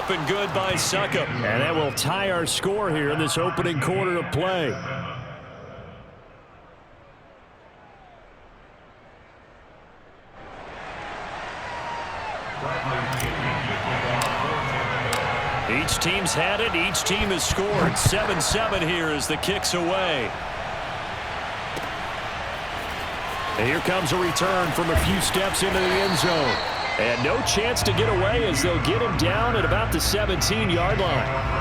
up and good by Succop. And that will tie our score here in this opening quarter of play. Each team's had it. Each team has scored. 7-7 here as the kick's away. And here comes a return from a few steps into the end zone. And no chance to get away as they'll get him down at about the 17-yard line.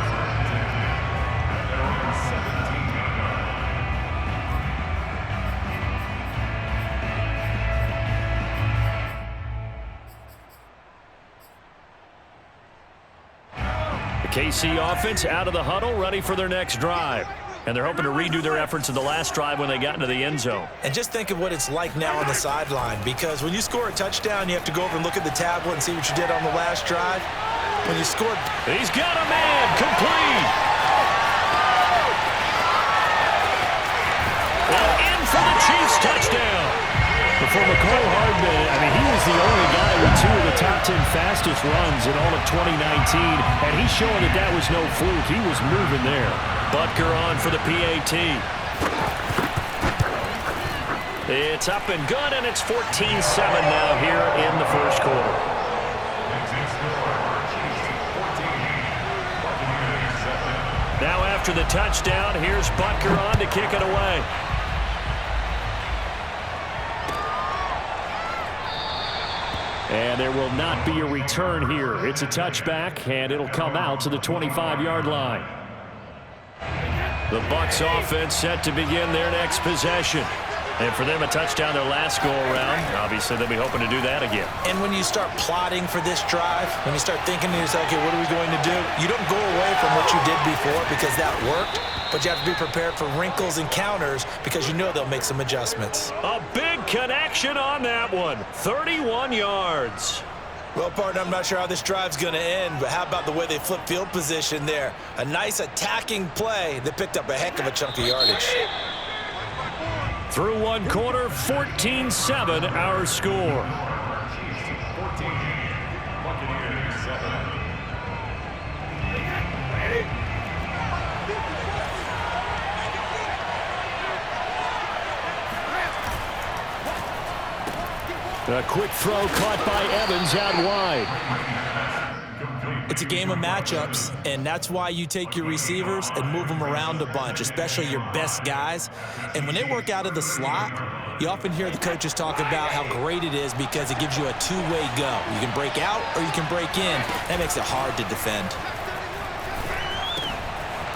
KC offense out of the huddle, ready for their next drive. And they're hoping to redo their efforts in the last drive when they got into the end zone. And just think of what it's like now on the sideline, because when you score a touchdown, you have to go over and look at the tablet and see what you did on the last drive. When you scored... He's got a man, complete! Well, in for the Chiefs touchdown. But for McCole Hardman, I mean, he was the only guy with 2 of the top 10 fastest runs in all of 2019, and he's showing that that was no fluke. He was moving there. Butker on for the PAT. It's up and good, and it's 14-7 now here in the first quarter. Now after the touchdown, here's Butker on to kick it away. And there will not be a return here. It's a touchback, and it'll come out to the 25-yard line. The Bucs offense set to begin their next possession. And for them, a touchdown their last go-around. Obviously, they'll be hoping to do that again. And when you start plotting for this drive, when you start thinking to yourself, okay, what are we going to do? You don't go away from what you did before because that worked, but you have to be prepared for wrinkles and counters because you know they'll make some adjustments. A big connection on that one. 31 yards. Well, partner, I'm not sure how this drive's going to end, but how about the way they flip field position there? A nice attacking play that picked up a heck of a chunk of yardage. Through one quarter, 14-7 our score. A quick throw caught by Evans out wide. It's a game of matchups, and that's why you take your receivers and move them around a bunch, especially your best guys. And when they work out of the slot, you often hear the coaches talk about how great it is because it gives you a two-way go. You can break out or you can break in. That makes it hard to defend.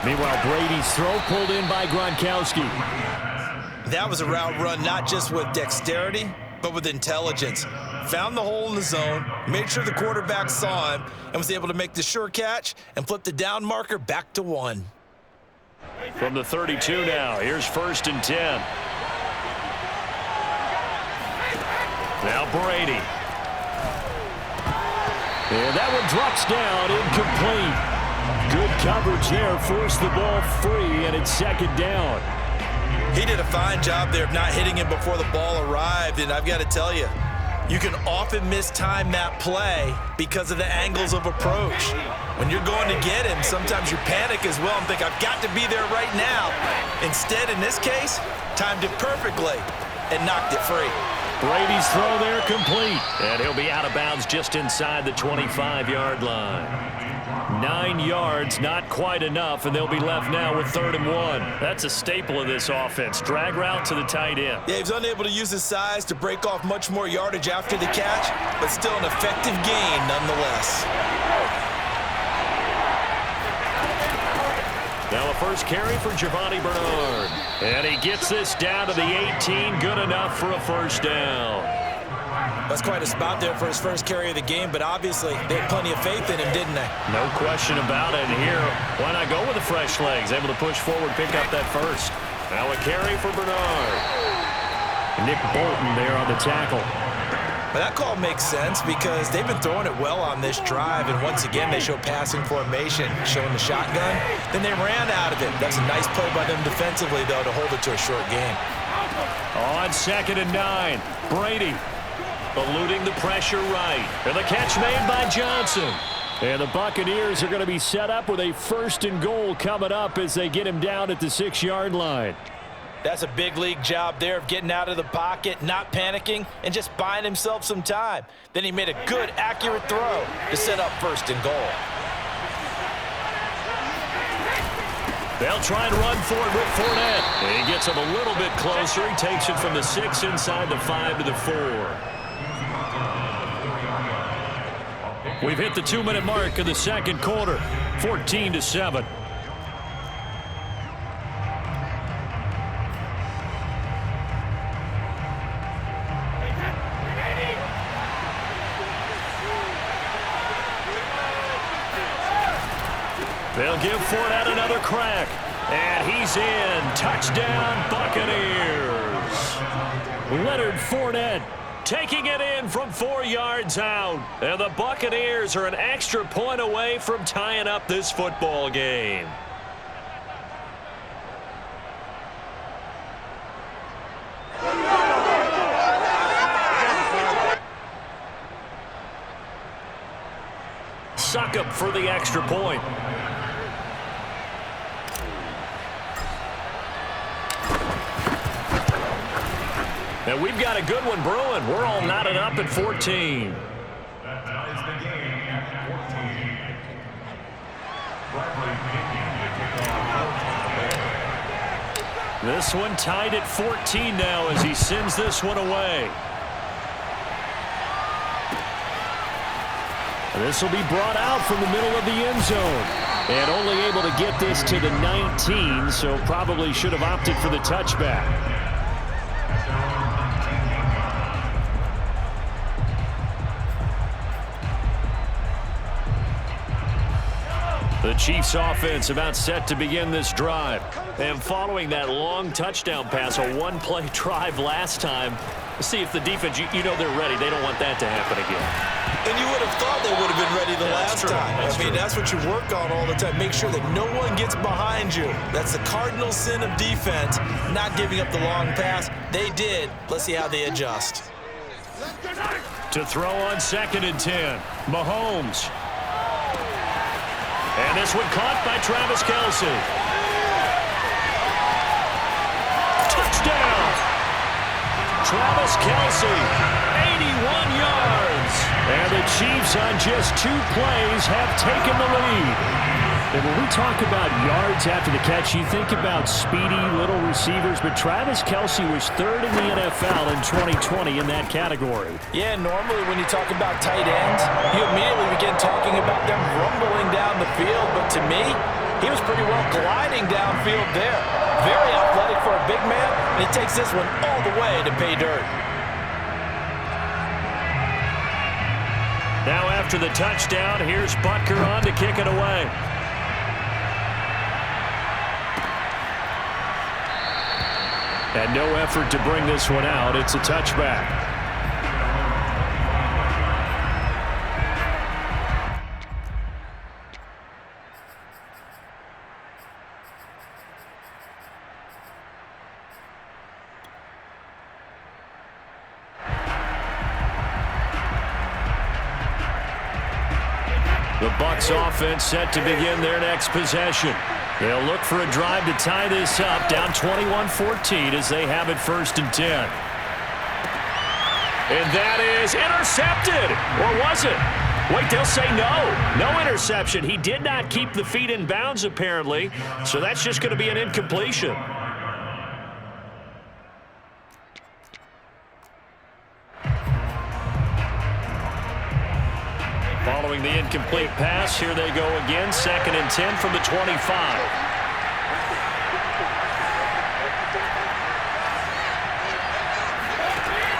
Meanwhile, Brady's throw pulled in by Gronkowski. That was a route run not just with dexterity, but with intelligence. Found the hole in the zone, made sure the quarterback saw him, and was able to make the sure catch and flip the down marker back to 1. From the 32 now, here's 1st and 10. Now Brady. And that one drops down, incomplete. Good coverage there, forced the ball free, and it's 2nd down. He did a fine job there of not hitting him before the ball arrived, and I've got to tell you, you can often mistime that play because of the angles of approach. When you're going to get him, sometimes you panic as well and think, I've got to be there right now. Instead, in this case, timed it perfectly and knocked it free. Brady's throw there complete. And he'll be out of bounds just inside the 25-yard line. 9 yards, not quite enough, and they'll be left now with 3rd and 1. That's a staple of this offense. Drag route to the tight end. Yeah, he was unable to use his size to break off much more yardage after the catch, but still an effective gain nonetheless. Now a first carry for Giovanni Bernard. And he gets this down to the 18. Good enough for a 1st down. That's quite a spot there for his first carry of the game, but obviously they had plenty of faith in him, didn't they? No question about it. And here, why not go with the fresh legs? Able to push forward, pick up that first. Now a carry for Bernard. Nick Bolton there on the tackle. But that call makes sense because they've been throwing it well on this drive, and once again they show passing formation, showing the shotgun. Then they ran out of it. That's a nice play by them defensively, though, to hold it to a short game. On 2nd and 9, Brady eluding the pressure right. And the catch made by Johnson. And the Buccaneers are going to be set up with a 1st and goal coming up as they get him down at the 6-yard line. That's a big league job there of getting out of the pocket, not panicking, and just buying himself some time. Then he made a good, accurate throw to set up 1st and goal. They'll try and run for it with Fournette. And he gets him a little bit closer. He takes it from the 6 inside the 5 to the 4. We've hit the 2-minute mark of the second quarter, 14-7. They'll give Fournette another crack. And he's in. Touchdown, Buccaneers. Leonard Fournette taking it in from 4 yards out. And the Buccaneers are an extra point away from tying up this football game. Succop for the extra point. And we've got a good one brewing. We're all knotted up at 14. That ties the game at 14. This one tied at 14 now as he sends this one away. This will be brought out from the middle of the end zone. And only able to get this to the 19, so probably should have opted for the touchback. The Chiefs offense about set to begin this drive. And following that long touchdown pass, a one-play drive last time, let's see if the defense, you know they're ready. They don't want that to happen again. And you would have thought they would have been ready the last time. I mean, that's what you work on all the time. Make sure that no one gets behind you. That's the cardinal sin of defense, not giving up the long pass. They did. Let's see how they adjust. To throw on 2nd and 10, Mahomes. And this one caught by Travis Kelce. Touchdown! Travis Kelce, 81 yards. And the Chiefs on just 2 plays have taken the lead. And when we talk about yards after the catch, you think about speedy little receivers, but Travis Kelce was 3rd in the NFL in 2020 in that category. Yeah, normally when you talk about tight ends, you immediately begin talking about them rumbling down the field, but to me, he was pretty well gliding downfield there. Very athletic for a big man, and he takes this one all the way to pay dirt. Now after the touchdown, here's Butker on to kick it away. And no effort to bring this one out. It's a touchback. The Bucs offense set to begin their next possession. They'll look for a drive to tie this up, down 21-14 as they have it 1st and 10. And that is intercepted. Or was it? Wait, they'll say no. No interception. He did not keep the feet in bounds, apparently. So that's just going to be an incompletion. Following the incomplete pass, here they go again. 2nd and 10 from the 25.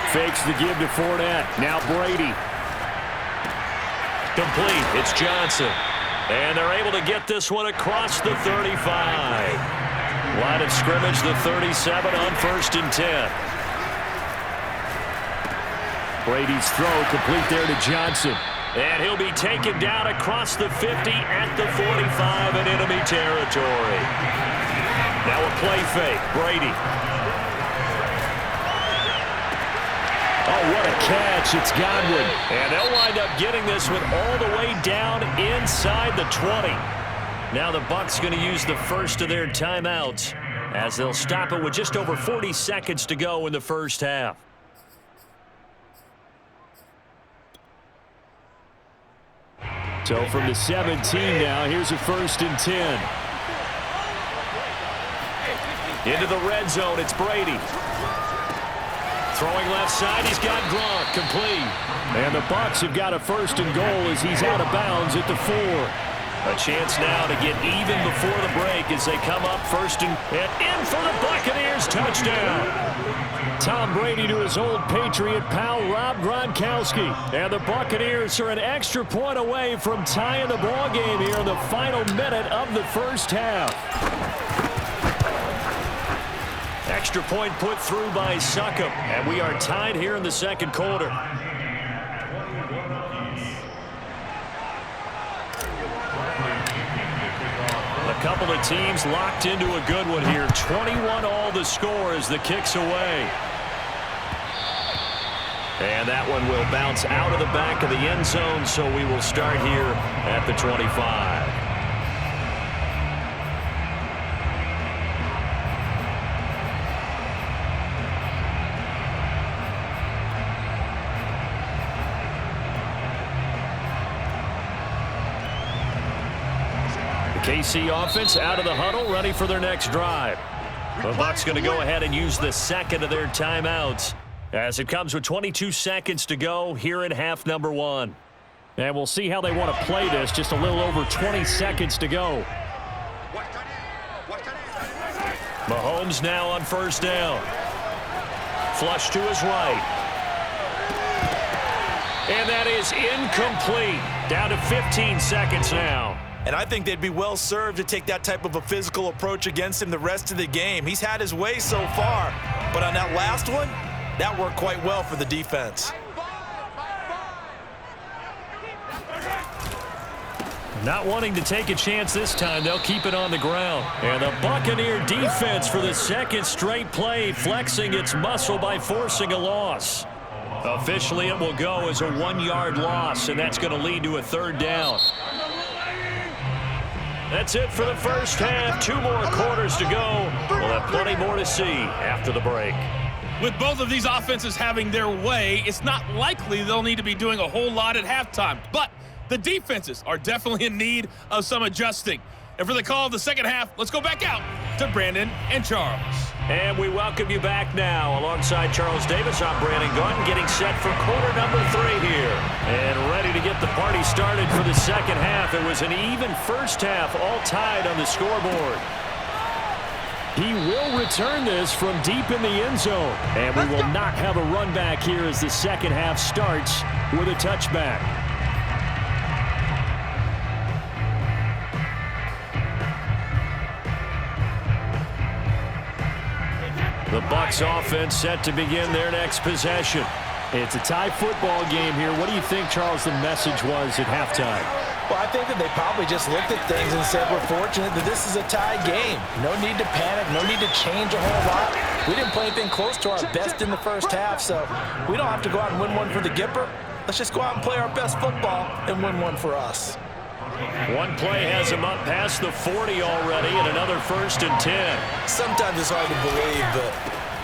Fakes the give to Fournette. Now Brady. Complete. It's Johnson. And they're able to get this one across the 35. Line of scrimmage, the 37 on 1st and 10. Brady's throw complete there to Johnson. And he'll be taken down across the 50 at the 45 in enemy territory. Now a play fake. Brady. Oh, what a catch. It's Godwin. And they'll wind up getting this one all the way down inside the 20. Now the Bucs going to use the first of their timeouts as they'll stop it with just over 40 seconds to go in the first half. So from the 17 now, here's a 1st and 10. Into the red zone, it's Brady. Throwing left side, he's got Gronk, complete. And the Bucs have got a 1st and goal as he's out of bounds at the 4. A chance now to get even before the break as they come up 1st and in for the Buccaneers, touchdown. Tom Brady to his old Patriot pal Rob Gronkowski. And the Buccaneers are an extra point away from tying the ball game here in the final minute of the first half. Extra point put through by Succop, and we are tied here in the second quarter. A couple of teams locked into a good one here. 21 all the score as the kick's away. And that one will bounce out of the back of the end zone, so we will start here at the 25. KC offense out of the huddle, ready for their next drive. The Bucs going to go ahead and use the second of their timeouts as it comes with 22 seconds to go here in half number 1. And we'll see how they want to play this. Just a little over 20 seconds to go. Mahomes now on 1st down. Flush to his right. And that is incomplete. Down to 15 seconds now. And I think they'd be well served to take that type of a physical approach against him the rest of the game. He's had his way so far, but on that last one, that worked quite well for the defense. Not wanting to take a chance this time, they'll keep it on the ground. And the Buccaneer defense for the second straight play, flexing its muscle by forcing a loss. Officially, it will go as a 1-yard loss, and that's going to lead to a 3rd down. That's it for the first half. 2 more quarters to go. We'll have plenty more to see after the break. With both of these offenses having their way, it's not likely they'll need to be doing a whole lot at halftime. But the defenses are definitely in need of some adjusting. And for the call of the second half, let's go back out to Brandon and Charles. And we welcome you back now. Alongside Charles Davis, I'm Brandon Gaudin, getting set for quarter number 3 here. And ready to get the party started for the second half. It was an even first half, all tied on the scoreboard. He will return this from deep in the end zone. And we will not have a run back here as the second half starts with a touchback. The Bucs offense set to begin their next possession. It's a tie football game here. What do you think, Charles, the message was at halftime? Well, I think that they probably just looked at things and said, we're fortunate that this is a tie game. No need to panic, no need to change a whole lot. We didn't play anything close to our best in the first half, so we don't have to go out and win one for the Gipper. Let's just go out and play our best football and win one for us. One play has him up past the 40 already, and another 1st and 10. Sometimes it's hard to believe, but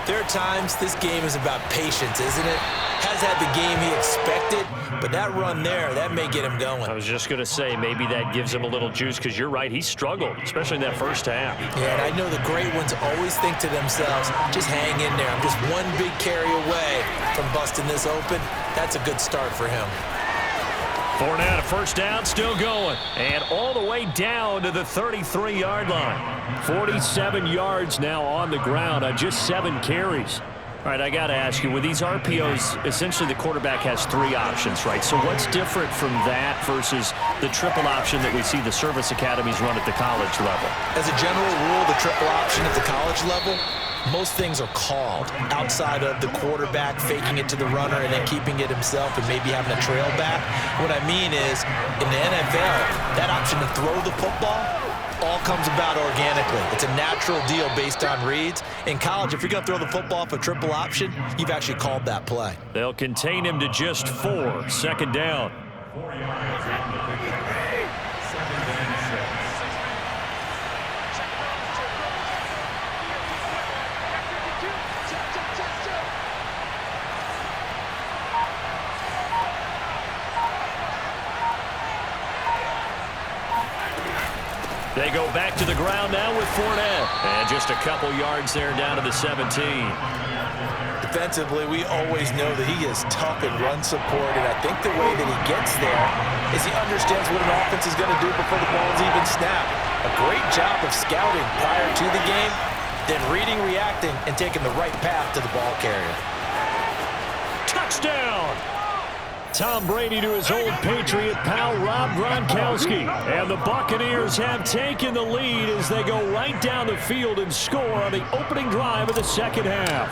there are times this game is about patience, isn't it? Has had the game he expected, but that run there, that may get him going. I was just going to say, maybe that gives him a little juice, because you're right, he struggled, especially in that first half. Yeah, and I know the great ones always think to themselves, just hang in there. I'm just one big carry away from busting this open. That's a good start for him. Fournette, a 1st down, still going. And all the way down to the 33-yard line. 47 yards now on the ground on just 7 carries. All right, I got to ask you, with these RPOs, essentially the quarterback has 3 options, right? So what's different from that versus the triple option that we see the service academies run at the college level? As a general rule, the triple option at the college level, most things are called outside of the quarterback faking it to the runner and then keeping it himself and maybe having a trail back. What I mean is, in the NFL, that option to throw the football, all comes about organically. It's a natural deal based on reads. In college, if you're going to throw the football off a triple option, you've actually called that play. They'll contain him to just 4. Second down. They go back to the ground now with Fournette. And just a couple yards there down to the 17. Defensively, we always know that he is tough in run support, and I think the way that he gets there is he understands what an offense is going to do before the ball is even snapped. A great job of scouting prior to the game, then reading, reacting, and taking the right path to the ball carrier. Touchdown! Tom Brady to his old Patriot pal, Rob Gronkowski. And the Buccaneers have taken the lead as they go right down the field and score on the opening drive of the second half.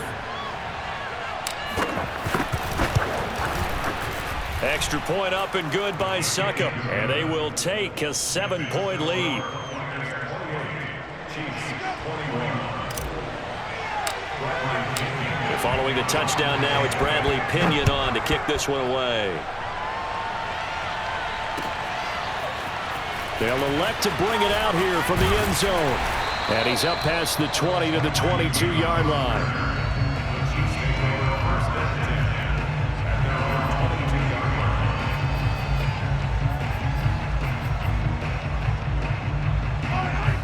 Extra point up and good by Succop. And they will take a 7-point lead. Following the touchdown now, it's Bradley Pinion on to kick this one away. They'll elect to bring it out here from the end zone. And he's up past the 20 to the 22-yard line.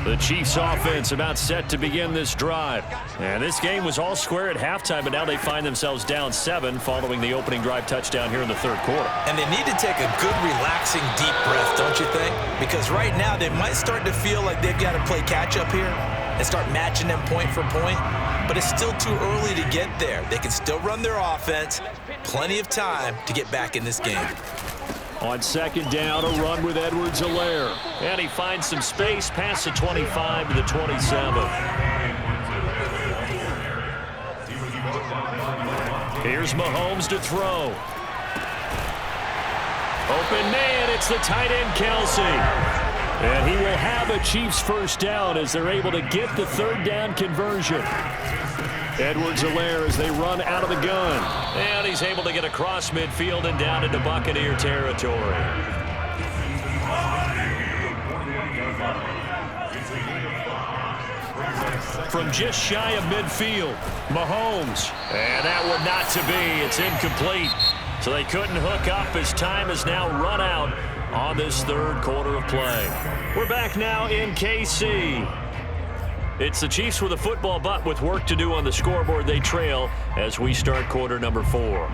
The Chiefs offense about set to begin this drive. And this game was all square at halftime, but now they find themselves down 7 following the opening drive touchdown here in the third quarter. And they need to take a good, relaxing, deep breath, don't you think? Because right now they might start to feel like they've got to play catch-up here and start matching them point for point. But it's still too early to get there. They can still run their offense. Plenty of time to get back in this game. On second down, a run with Edwards-Helaire. And he finds some space past the 25 to the 27. Here's Mahomes to throw. Open man, it's the tight end Kelsey. And he will have a Chiefs first down as they're able to get the third down conversion. Edwards-Helaire as they run out of the gun. And he's able to get across midfield and down into Buccaneer territory. From just shy of midfield, Mahomes. And that one not to be. It's incomplete. So they couldn't hook up as time has now run out on this third quarter of play. We're back now in KC. It's the Chiefs with a football, but with work to do on the scoreboard, they trail as we start quarter number 4.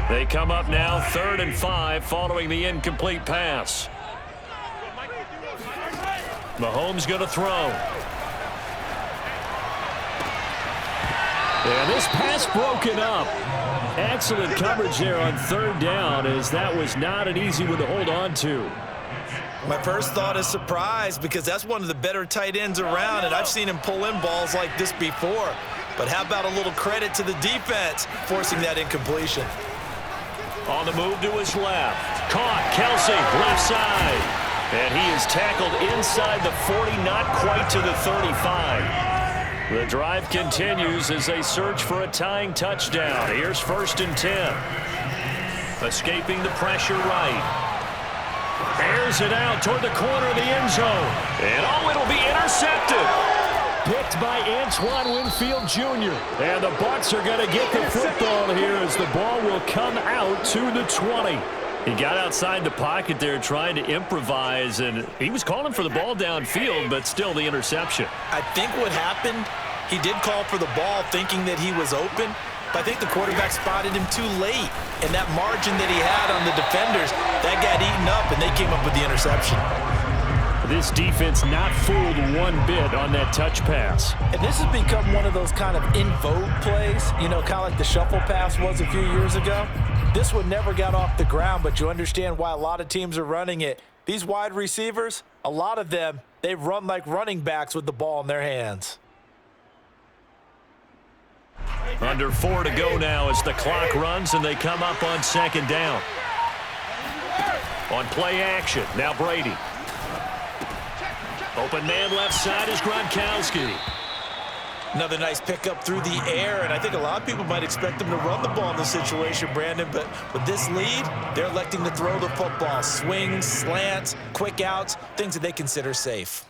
They come up now 3rd and 5 following the incomplete pass. Mahomes going to throw. And this pass broken up. Excellent coverage there on 3rd down, as that was not an easy one to hold on to. My first thought is surprise, because that's one of the better tight ends around, and I've seen him pull in balls like this before. But how about a little credit to the defense forcing that incompletion? On the move to his left. Caught. Kelsey, left side. And he is tackled inside the 40, not quite to the 35. The drive continues as they search for a tying touchdown. Here's 1st and 10. Escaping the pressure right. Airs it out toward the corner of the end zone. And it'll be intercepted. Picked by Antoine Winfield Jr. And the Bucs are going to get the football here as the ball will come out to the 20. He got outside the pocket there trying to improvise, and he was calling for the ball downfield, but still the interception. I think what happened, he did call for the ball thinking that he was open, but I think the quarterback spotted him too late. And that margin that he had on the defenders, that got eaten up, and they came up with the interception. This defense not fooled one bit on that touch pass. And this has become one of those kind of in vogue plays, kind of like the shuffle pass was a few years ago. This one never got off the ground, but you understand why a lot of teams are running it. These wide receivers, a lot of them, they run like running backs with the ball in their hands. Under 4 to go now as the clock runs and they come up on 2nd down. On play action, now Brady. Open man left side is Gronkowski. Another nice pickup through the air, and I think a lot of people might expect them to run the ball in this situation, Brandon, but with this lead, they're electing to throw the football. Swings, slants, quick outs, things that they consider safe.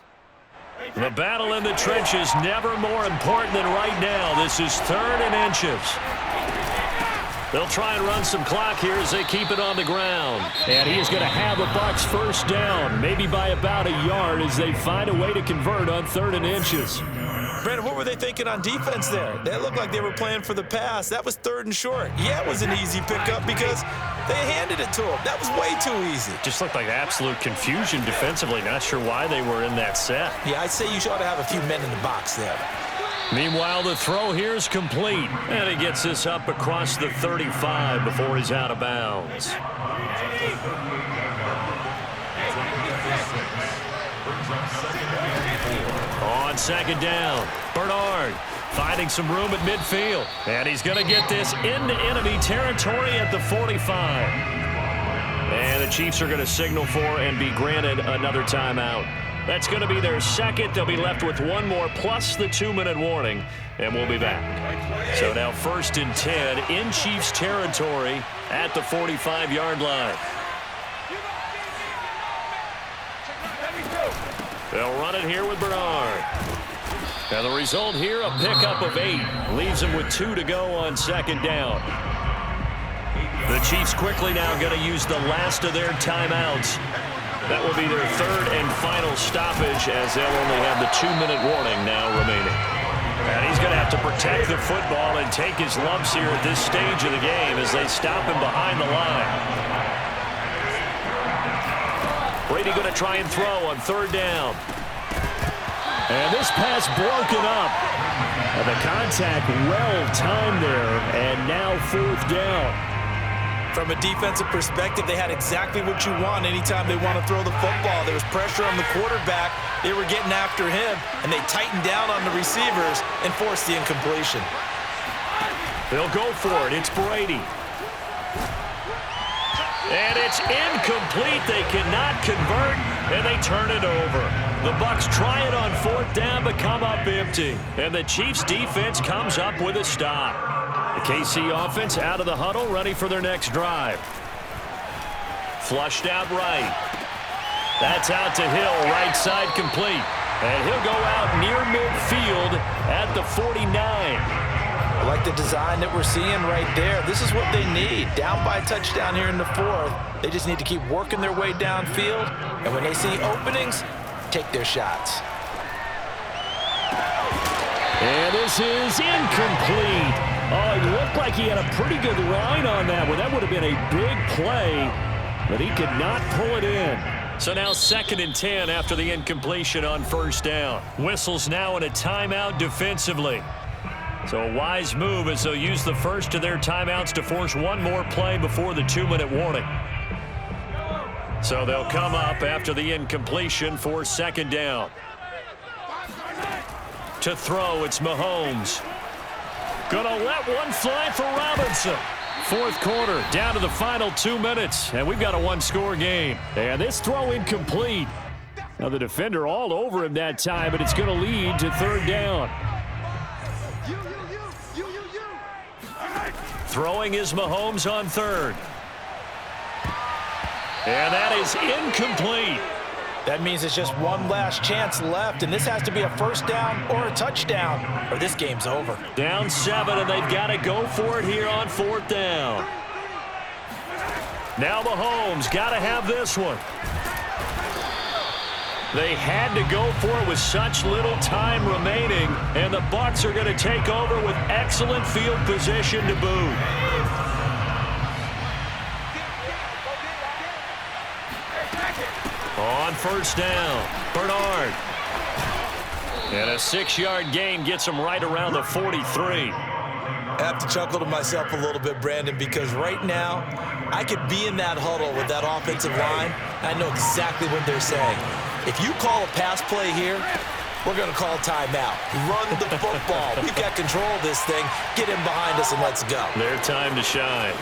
The battle in the trenches never more important than right now. This is 3rd and inches. They'll try and run some clock here as they keep it on the ground. And he is going to have the Bucs first down, maybe by about a yard as they find a way to convert on 3rd and inches. Brandon, what were they thinking on defense there? They looked like they were playing for the pass. That was 3rd and short. Yeah, it was an easy pickup because they handed it to him. That was way too easy. Just looked like absolute confusion defensively. Not sure why they were in that set. Yeah, I'd say you ought to have a few men in the box there. Meanwhile, the throw here is complete. And he gets this up across the 35 before he's out of bounds. On 2nd down, Bernard finding some room at midfield. And he's going to get this into enemy territory at the 45. And the Chiefs are going to signal for and be granted another timeout. That's going to be their second. They'll be left with one more plus the 2-minute warning, and we'll be back. So now 1st and 10 in Chiefs territory at the 45-yard line. They'll run it here with Bernard. Now the result here, a pickup of 8. Leaves them with 2 to go on 2nd down. The Chiefs quickly now going to use the last of their timeouts. That will be their 3rd and final stoppage as they'll only have the 2-minute warning now remaining. And he's going to have to protect the football and take his lumps here at this stage of the game as they stop him behind the line. Brady going to try and throw on 3rd down. And this pass broken up. And the contact well timed there, and now 4th down. From a defensive perspective, they had exactly what you want anytime they want to throw the football. There was pressure on the quarterback. They were getting after him, and they tightened down on the receivers and forced the incompletion. They'll go for it. It's Brady. And it's incomplete. They cannot convert, and they turn it over. The Bucs try it on 4th down, but come up empty. And the Chiefs' defense comes up with a stop. The KC offense out of the huddle, ready for their next drive. Flushed out right. That's out to Hill, right side complete. And he'll go out near midfield at the 49. I like the design that we're seeing right there. This is what they need. Down by a touchdown here in the 4th. They just need to keep working their way downfield. And when they see openings, take their shots. And this is incomplete. Oh, it looked like he had a pretty good line on that one. That would have been a big play, but he could not pull it in. So now 2nd and 10 after the incompletion on 1st down. Whistles now in a timeout defensively. So a wise move as they'll use the first of their timeouts to force one more play before the 2-minute warning. So they'll come up after the incompletion for 2nd down. To throw, it's Mahomes. Gonna let one fly for Robinson. 4th quarter, down to the final 2 minutes, and we've got a one-score game. And this throw incomplete. Now the defender all over him that time, but it's going to lead to 3rd down. Throwing is Mahomes on 3rd. And that is incomplete. That means it's just one last chance left, and this has to be a 1st down or a touchdown, or this game's over. Down 7, and they've got to go for it here on 4th down. Now Mahomes got to have this one. They had to go for it with such little time remaining, and the Bucs are going to take over with excellent field position to boot. On 1st down, Bernard. And a 6-yard gain gets him right around the 43. I have to chuckle to myself a little bit, Brandon, because right now I could be in that huddle with that offensive line. I know exactly what they're saying. If you call a pass play here, we're going to call timeout. Run the football. We've got control of this thing. Get in behind us and let's go. Their time to shine.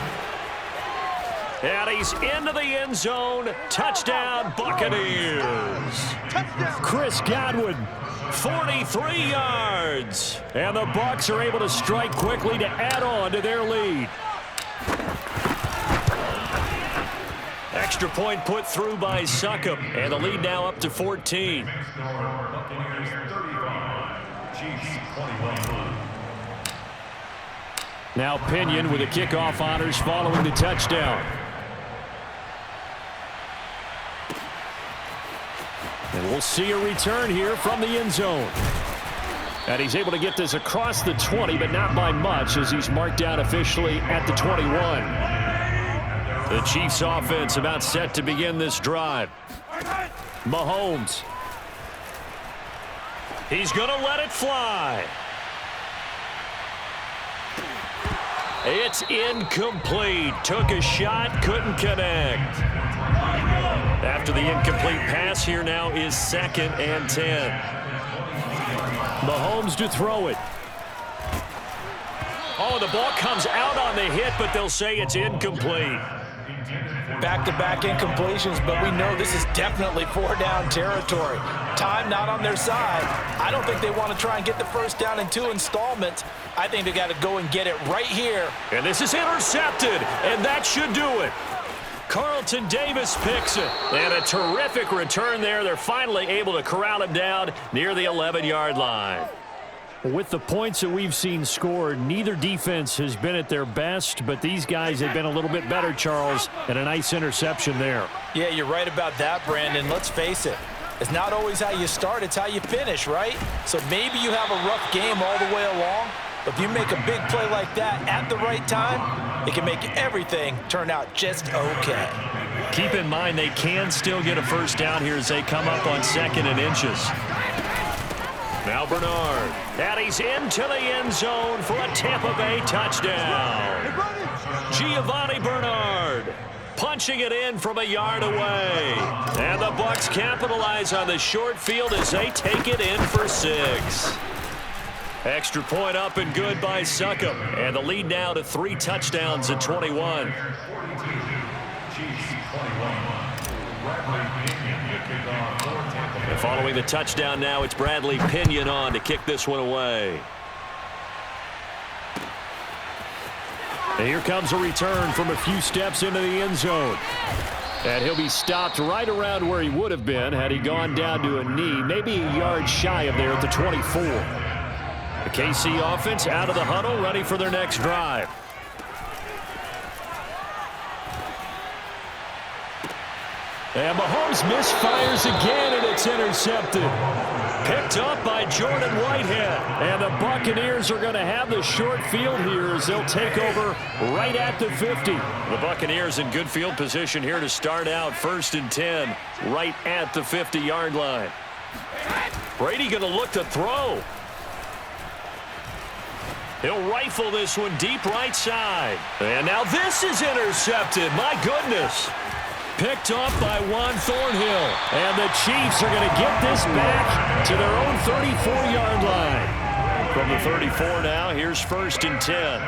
And he's into the end zone. Touchdown, Buccaneers. Chris Godwin, 43 yards. And the Bucs are able to strike quickly to add on to their lead. Extra point put through by Succop. And the lead now up to 14. Buccaneers 35, Chiefs 21. Now Pinion with the kickoff honors following the touchdown. And we'll see a return here from the end zone. And he's able to get this across the 20, but not by much as he's marked down officially at the 21. The Chiefs offense about set to begin this drive. Mahomes. He's going to let it fly. It's incomplete. Took a shot, couldn't connect. After the incomplete pass, here now is 2nd and 10. Mahomes to throw it. Oh, the ball comes out on the hit, but they'll say it's incomplete. Back-to-back incompletions, but we know this is definitely 4-down territory. Time not on their side. I don't think they want to try and get the first down in 2 installments. I think they got to go and get it right here. And this is intercepted, and that should do it. Carlton Davis picks it. And a terrific return there. They're finally able to corral him down near the 11-yard line. With the points that we've seen scored, neither defense has been at their best, but these guys have been a little bit better, Charles, and a nice interception there. Yeah, you're right about that, Brandon. Let's face it. It's not always how you start, it's how you finish, right? So maybe you have a rough game all the way along, but if you make a big play like that at the right time, it can make everything turn out just okay. Keep in mind they can still get a first down here as they come up on 2nd and inches. Now Bernard. And he's into the end zone for a Tampa Bay touchdown. Giovanni Bernard punching it in from a yard away. And the Bucs capitalize on the short field as they take it in for 6. Extra point up and good by Succop. And the lead now to 3 touchdowns at 21. And following the touchdown now, it's Bradley Pinion on to kick this one away. And here comes a return from a few steps into the end zone. And he'll be stopped right around where he would have been had he gone down to a knee, maybe a yard shy of there at the 24. The KC offense out of the huddle, ready for their next drive. And Mahomes misfires again, and it's intercepted. Picked up by Jordan Whitehead. And the Buccaneers are going to have the short field here as they'll take over right at the 50. The Buccaneers in good field position here to start out 1st and 10, right at the 50-yard line. Brady going to look to throw. He'll rifle this one deep right side. And now this is intercepted. My goodness. Picked off by Juan Thornhill. And the Chiefs are going to get this back to their own 34-yard line. From the 34 now, here's 1st and 10.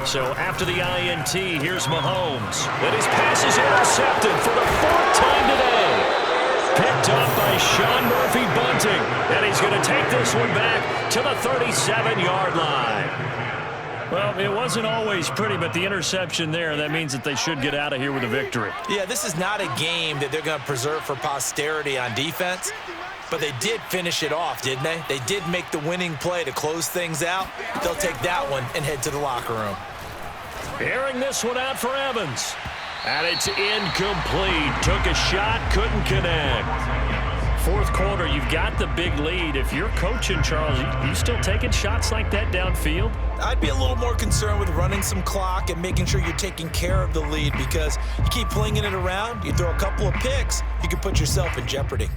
So after the INT, here's Mahomes. And his pass is intercepted for the 4th time today. Picked up by Sean Murphy Bunting. And he's going to take this one back to the 37-yard line. Well, it wasn't always pretty, but the interception there, that means that they should get out of here with a victory. Yeah, this is not a game that they're going to preserve for posterity on defense, but they did finish it off, didn't they? They did make the winning play to close things out. They'll take that one and head to the locker room. Airing this one out for Evans. And it's incomplete. Took a shot, couldn't connect. 4th quarter, you've got the big lead. If you're coaching, Charles, you still taking shots like that downfield? I'd be a little more concerned with running some clock and making sure you're taking care of the lead, because you keep flinging it around, you throw a couple of picks, you can put yourself in jeopardy.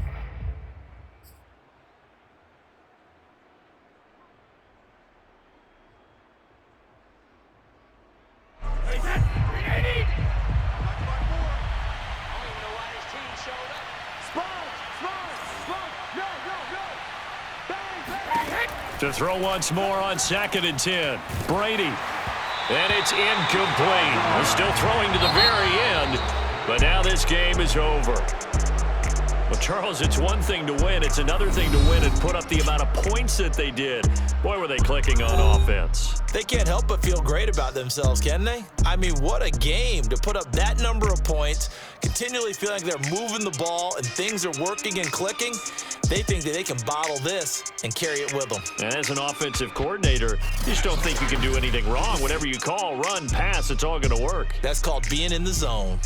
To throw once more on 2nd and 10. Brady. And it's incomplete. They're still throwing to the very end, but now this game is over. Well, Charles, it's one thing to win. It's another thing to win and put up the amount of points that they did. Boy, were they clicking on offense. They can't help but feel great about themselves, can they? I mean, what a game to put up that number of points, continually feeling they're moving the ball and things are working and clicking. They think that they can bottle this and carry it with them. And as an offensive coordinator, you just don't think you can do anything wrong. Whatever you call, run, pass, it's all going to work. That's called being in the zone.